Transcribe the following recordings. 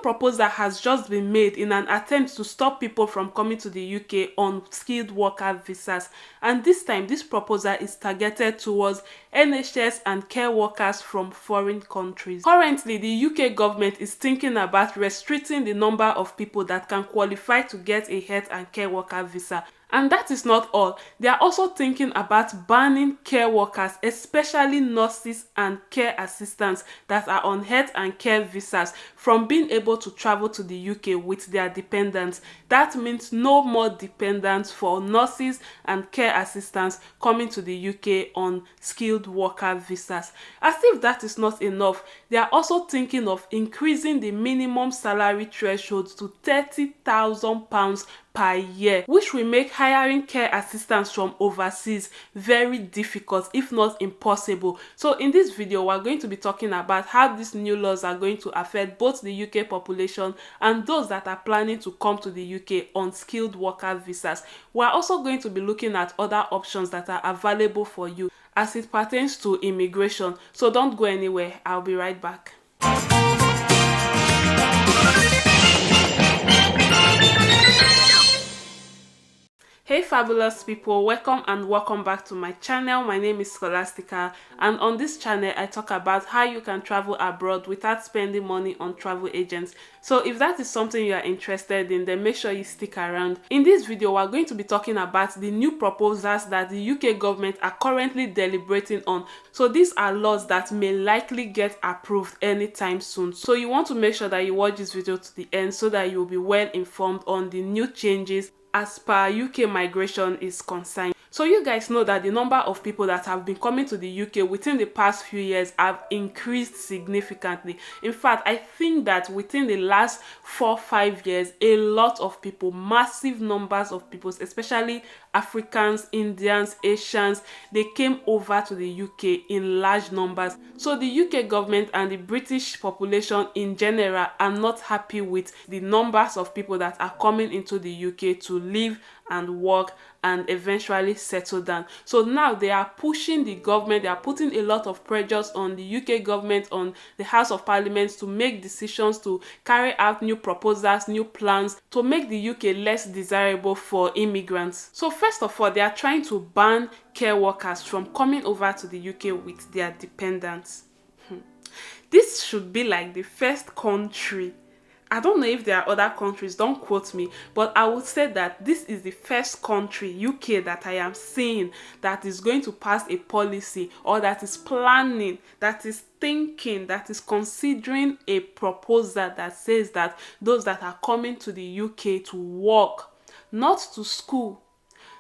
proposal has just been made in an attempt to stop people from coming to the UK on skilled worker visas, and this time this proposal is targeted towards NHS and care workers from foreign countries. Currently, the UK government is thinking about restricting the number of people that can qualify to get a health and care worker visa. And that is not all. They are also thinking about banning care workers, especially nurses and care assistants that are on health and care visas, from being able to travel to the UK with their dependents. That means no more dependents for nurses and care assistants coming to the UK on skilled worker visas. As if that is not enough, they are also thinking of increasing the minimum salary threshold to £30,000 per year, which will make hiring care assistants from overseas very difficult, if not impossible. So in this video, we're going to be talking about how these new laws are going to affect both the UK population and those that are planning to come to the UK on skilled worker visas. We're also going to be looking at other options that are available for you as it pertains to immigration. So don't go anywhere. I'll be right back. Hey fabulous people, welcome back to my channel. My name is Scholastica, and on this channel I talk about how you can travel abroad without spending money on travel agents. So if that is something you are interested in, then make sure you stick around. In this video, we're going to be talking about the new proposals that the UK government are currently deliberating on. So these are laws that may likely get approved anytime soon. So you want to make sure that you watch this video to the end so that you'll be well informed on the new changes as per UK migration is concerned. So you guys know that the number of people that have been coming to the UK within the past few years have increased significantly. In fact, I think that within the last 4-5 years, a lot of people, massive numbers of people, especially Africans, Indians, Asians, they came over to the UK in large numbers. So the UK government and the British population in general are not happy with the numbers of people that are coming into the UK to live and work and eventually settle down. So now they are pushing the government, they are putting a lot of pressures on the UK government, on the House of Parliament to make decisions, to carry out new proposals, new plans to make the UK less desirable for immigrants. So first of all, they are trying to ban care workers from coming over to the UK with their dependents. This should be like the first country. I don't know if there are other countries, don't quote me, but I would say that this is the first country, UK, that I am seeing that is going to pass a policy, or that is planning, that is thinking, that is considering a proposal that says that those that are coming to the UK to work, not to school,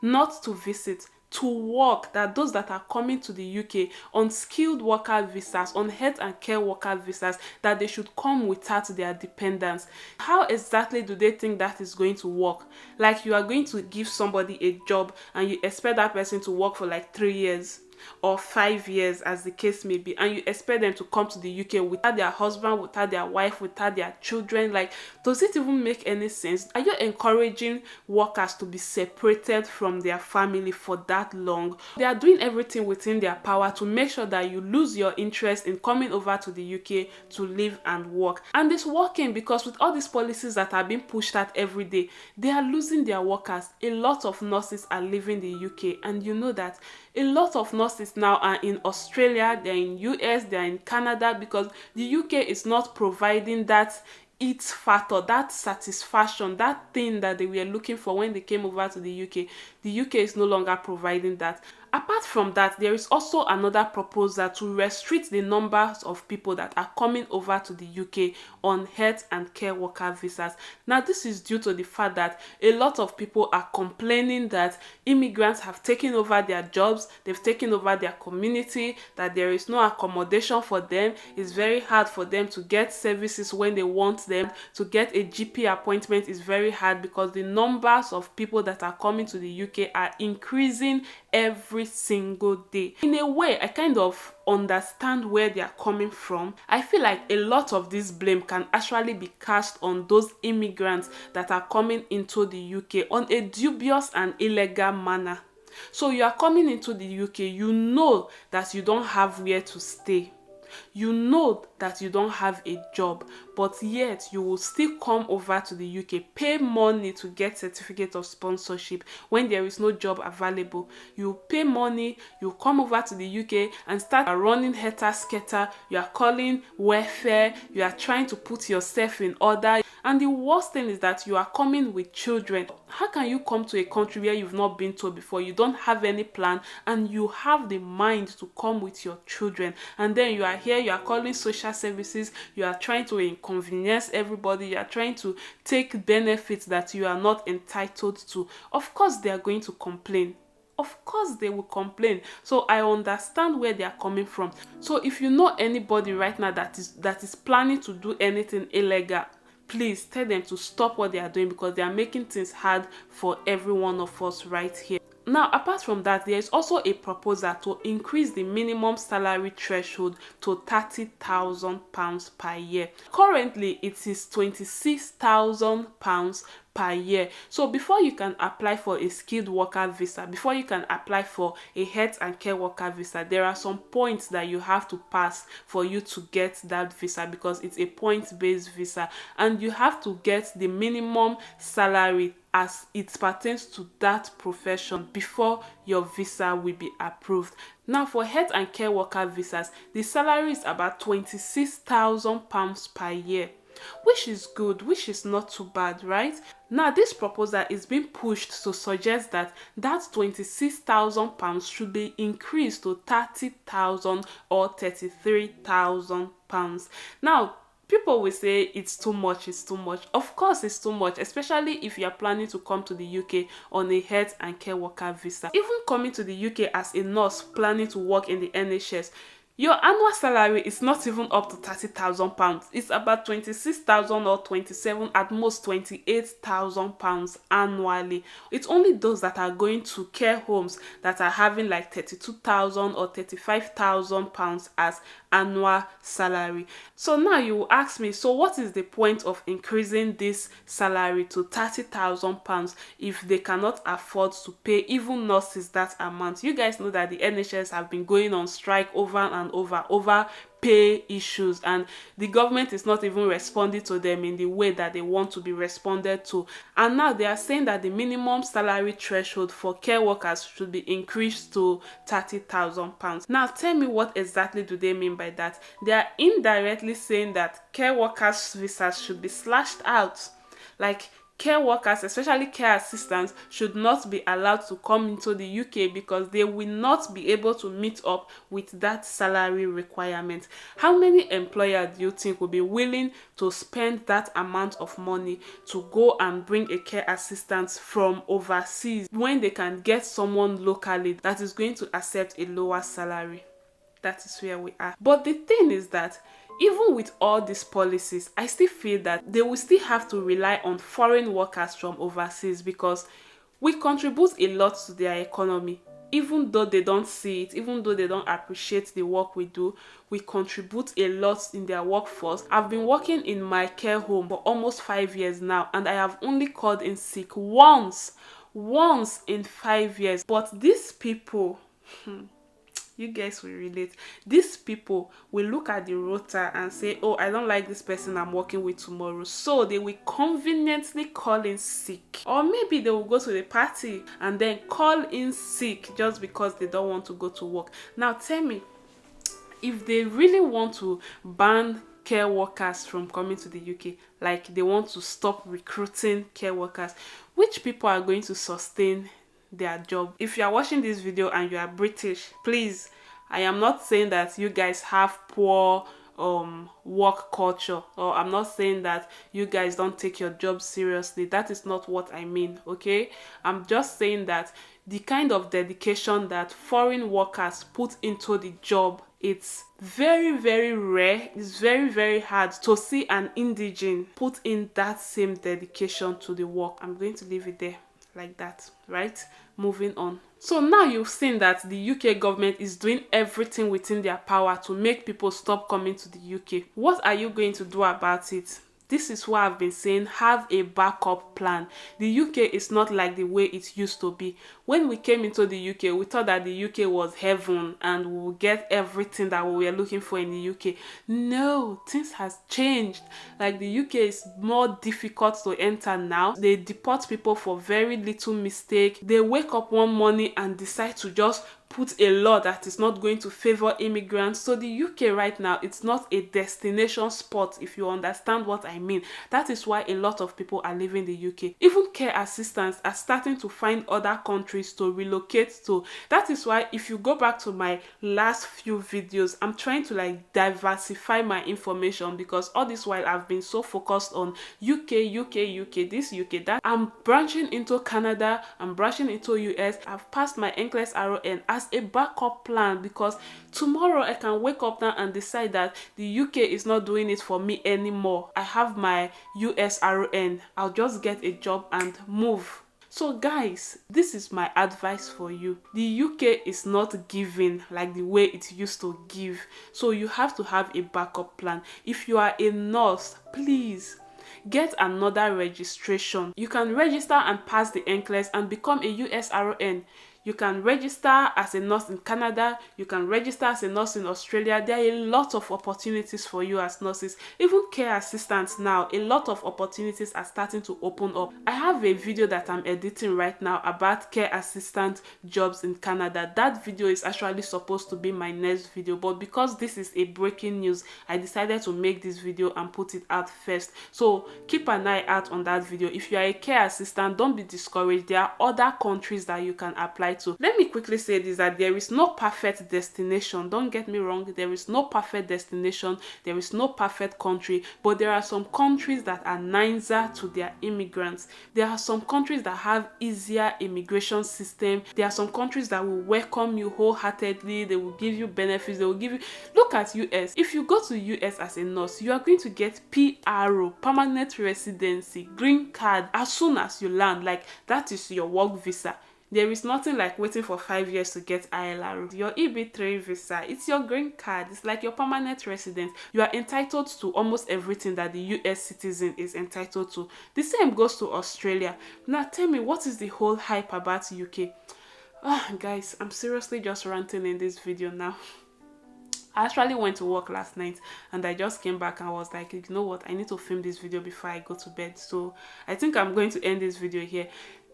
not to visit, to work, that those that are coming to the UK on skilled worker visas, on health and care worker visas, that they should come without their dependents. How exactly do they think that is going to work? Like, you are going to give somebody a job and you expect that person to work for like 3 years or 5 years, as the case may be, and you expect them to come to the UK without their husband, without their wife, without their children. Like, does it even make any sense? Are you encouraging workers to be separated from their family for that long? They are doing everything within their power to make sure that you lose your interest in coming over to the UK to live and work. And it's working, because with all these policies that are being pushed out every day, they are losing their workers. A lot of nurses are leaving the UK, and you know that a lot of nurses now are in Australia, they're in US, they're in Canada, because the UK is not providing that it factor, that satisfaction, that thing that they were looking for when they came over to the UK. The UK is no longer providing that. Apart from that, there is also another proposal to restrict the numbers of people that are coming over to the UK on health and care worker visas. Now, this is due to the fact that a lot of people are complaining that immigrants have taken over their jobs, they've taken over their community, that there is no accommodation for them. It's very hard for them to get services when they want them. To get a GP appointment is very hard, because the numbers of people that are coming to the UK are increasing every single day. In a way, I kind of understand where they are coming from. I feel like a lot of this blame can actually be cast on those immigrants that are coming into the UK on a dubious and illegal manner. So you are coming into the UK, you know that you don't have where to stay. You know that you don't have a job, but yet you will still come over to the UK, pay money to get certificate of sponsorship when there is no job available. You pay money, you come over to the UK and start running helter-skelter. You are calling welfare, you are trying to put yourself in order. And the worst thing is that you are coming with children. How can you come to a country where you've not been to before? You don't have any plan and you have the mind to come with your children. And then you are here, you are calling social services, you are trying to inconvenience everybody, you are trying to take benefits that you are not entitled to. Of course, they are going to complain. Of course they will complain. So I understand where they are coming from. So if you know anybody right now that is planning to do anything illegal, please tell them to stop what they are doing, because they are making things hard for every one of us right here. Now, apart from that, there is also a proposal to increase the minimum salary threshold to £30,000 per year. Currently, it is £26,000 per year. So before you can apply for a skilled worker visa, before you can apply for a health and care worker visa, there are some points that you have to pass for you to get that visa, because it's a point-based visa, and you have to get the minimum salary as it pertains to that profession before your visa will be approved. Now, for health and care worker visas, the salary is about £26,000 per year, which is good, which is not too bad, right? Now, this proposal is being pushed to suggest that £26,000 should be increased to £30,000 or £33,000. Now, people will say it's too much, it's too much. Of course it's too much, especially if you are planning to come to the UK on a health and care worker visa. Even coming to the UK as a nurse planning to work in the NHS, your annual salary is not even up to £30,000. It's about 26,000 or 27, at most £28,000 annually. It's only those that are going to care homes that are having like £32,000 or £35,000 as annual salary. So now you will ask me, so what is the point of increasing this salary to £30,000 if they cannot afford to pay even nurses that amount? You guys know that the NHS have been going on strike over and over pay issues, and the government is not even responding to them in the way that they want to be responded to. And now they are saying that the minimum salary threshold for care workers should be increased to £30,000. Now tell me, what exactly do they mean by that? They are indirectly saying that care workers' visas should be slashed out. Like, care workers, especially care assistants, should not be allowed to come into the UK because they will not be able to meet up with that salary requirement. How many employers do you think will be willing to spend that amount of money to go and bring a care assistant from overseas when they can get someone locally that is going to accept a lower salary? That is where we are. But the thing is that even with all these policies, I still feel that they will still have to rely on foreign workers from overseas, because we contribute a lot to their economy. Even though they don't see it, even though they don't appreciate the work we do, we contribute a lot in their workforce. I've been working in my care home for almost 5 years now, and I have only called in sick once in 5 years. But these people, you guys will relate. These people will look at the rota and say, oh, I don't like this person I'm working with tomorrow. So they will conveniently call in sick. Or maybe they will go to the party and then call in sick just because they don't want to go to work. Now tell me, if they really want to ban care workers from coming to the UK, like they want to stop recruiting care workers, which people are going to sustain their job? If you are watching this video and you are British, please, I am not saying that you guys have poor work culture, or I'm not saying that you guys don't take your job seriously. That is not what I mean, okay? I'm just saying that the kind of dedication that foreign workers put into the job, it's very, very rare. It's very, very hard to see an indigene put in that same dedication to the work. I'm going to leave it there like that, right? Moving on. So now you've seen that the UK government is doing everything within their power to make people stop coming to the UK. What are you going to do about it? This is why I've been saying have a backup plan. The UK is not like the way it used to be. When we came into the UK, we thought that the UK was heaven and we would get everything that we were looking for in the UK. No, things has changed. Like, the UK is more difficult to enter now. They deport people for very little mistake. They wake up one morning and decide to just put a law that is not going to favor immigrants. So the UK right now, it's not a destination spot, if you understand what I mean. That is why a lot of people are leaving the UK. Even care assistants are starting to find other countries to relocate to. That is why if you go back to my last few videos, I'm trying to like diversify my information, because all this while I've been so focused on UK, this, UK, that. I'm branching into Canada, I'm branching into US. I've passed my NCLEX RON as a backup plan, because tomorrow I can wake up now and decide that the UK is not doing it for me anymore. I have my US RON. I'll just get a job and move. So guys, this is my advice for you. The UK is not giving like the way it used to give. So you have to have a backup plan. If you are a nurse, please get another registration. You can register and pass the NCLEX and become a US RON. You can register as a nurse in Canada. You can register as a nurse in Australia. There are a lot of opportunities for you as nurses. Even care assistants now, a lot of opportunities are starting to open up. I have a video that I'm editing right now about care assistant jobs in Canada. That video is actually supposed to be my next video, but because this is a breaking news, I decided to make this video and put it out first. So keep an eye out on that video. If you are a care assistant, don't be discouraged. There are other countries that you can apply to. Let me quickly say this, that there is no perfect destination. Don't get me wrong, there is no perfect destination, there is no perfect country, but there are some countries that are nicer to their immigrants. There are some countries that have easier immigration system. There are some countries that will welcome you wholeheartedly. They will give you benefits. They will give you, look at US. If you go to US as a nurse, you are going to get PRO, permanent residency, green card, as soon as you land. Like, that is your work visa. There is nothing like waiting for 5 years to get ILR. Your EB3 visa, it's your green card. It's like your permanent residence. You are entitled to almost everything that the US citizen is entitled to. The same goes to Australia. Now tell me, what is the whole hype about UK? Guys, I'm seriously just ranting in this video now. I actually went to work last night and I just came back and I was like, you know what, I need to film this video before I go to bed. So I think I'm going to end this video here.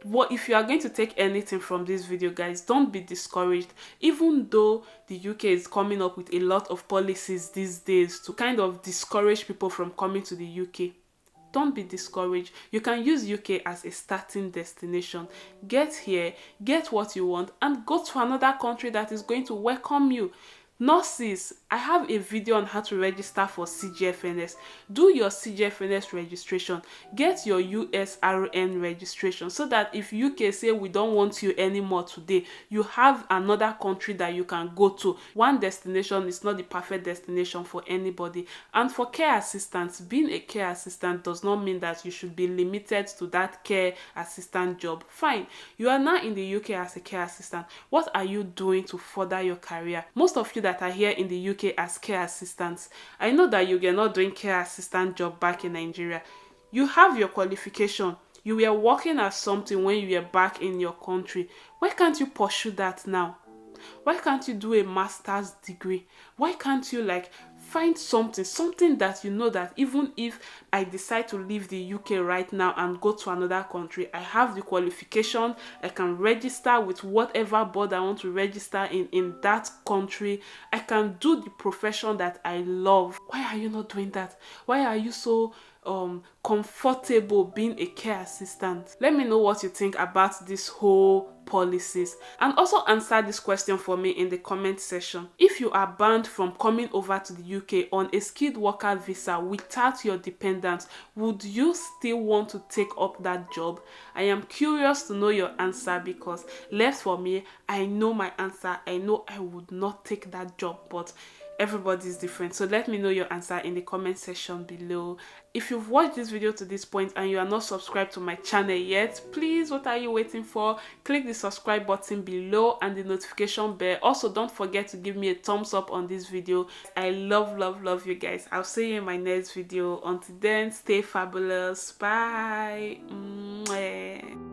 If you are going to take anything from this video, guys, don't be discouraged. Even though the UK is coming up with a lot of policies these days to kind of discourage people from coming to the UK, don't be discouraged. You can use UK as a starting destination. Get here, get what you want, and go to another country that is going to welcome you. Nurses, I have a video on how to register for CGFNS. Do your CGFNS registration. Get your US RN registration, so that if UK say we don't want you anymore today, you have another country that you can go to. One destination is not the perfect destination for anybody. And for care assistants, being a care assistant does not mean that you should be limited to that care assistant job. Fine, you are now in the UK as a care assistant. What are you doing to further your career? Most of you that are here in the UK as care assistants, I know that you were not doing care assistant job back in Nigeria. You have your qualification. You were working as something when you were back in your country. Why can't you pursue that now? Why can't you do a master's degree? Why can't you find something that you know that even if I decide to leave the UK right now and go to another country, I have the qualification, I can register with whatever board I want to register in that country. I can do the profession that I love. Why are you not doing that? Why are you so comfortable being a care assistant? Let me know what you think about this whole policies, and also answer this question for me in the comment section. If you are banned from coming over to the UK on a skilled worker visa without your dependents, would you still want to take up that job? I am curious to know your answer, because left for me, I know my answer. I know I would not take that job, but everybody's different. So let me know your answer in the comment section below. If you've watched this video to this point and you are not subscribed to my channel yet, please, what are you waiting for? Click the subscribe button below and the notification bell. Also, don't forget to give me a thumbs up on this video. I love you guys. I'll see you in my next video. Until then, stay fabulous. Bye. Mwah.